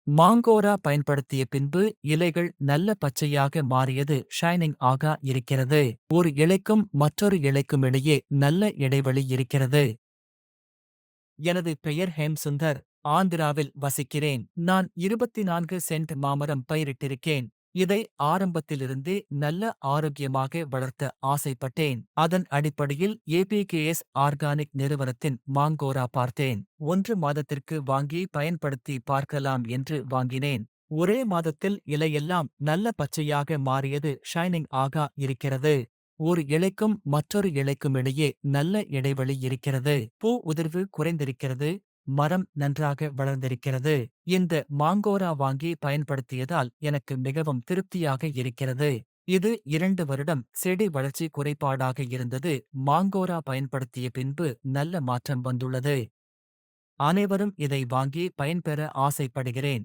மாங்கோரா பயன்படுத்திய பின்பு இலைகள் நல்ல பச்சையாக மாறியது ஷைனிங் ஆகா இருக்கிறது. ஒரு இலைக்கும் மற்றொரு இலைக்கும் இடையே நல்ல இடைவெளி இருக்கிறது. எனது பெயர் ஹேம்சுந்தர். ஆந்திராவில் வசிக்கிறேன். நான் 24 சென்ட் மாமரம் பயிரிட்டிருக்கேன். இதை ஆரம்பத்திலிருந்தே நல்ல ஆரோக்கியமாக வளர்த்த ஆசைப்பட்டேன். அதன் அடிப்படையில் ஏபிகேஎஸ் ஆர்கானிக் நிறுவனத்தின் மாங்கோரா பார்த்தேன். 1 மாதத்திற்கு வாங்கி பயன்படுத்தி பார்க்கலாம் என்று வாங்கினேன். ஒரே மாதத்தில் இலையெல்லாம் நல்ல பச்சையாக மாறியது ஷைனிங் ஆகா இருக்கிறது. ஒரு இலைக்கும் மற்றொரு இலைக்கும் இடையே நல்ல இடைவெளி இருக்கிறது. பூ உதிர்வு குறைந்திருக்கிறது. மரம் நன்றாக வளர்ந்திருக்கிறது. இந்த மாங்கோரா வாங்கி பயன்படுத்தியதால் எனக்கு மிகவும் திருப்தியாக இருக்கிறது. இது 2 வருடம் செடி வளர்ச்சி குறைபாடாக இருந்தது. மாங்கோரா பயன்படுத்திய பின்பு நல்ல மாற்றம் வந்துள்ளது. அனைவரும் இதை வாங்கி பயன்பெற ஆசைப்படுகிறேன்.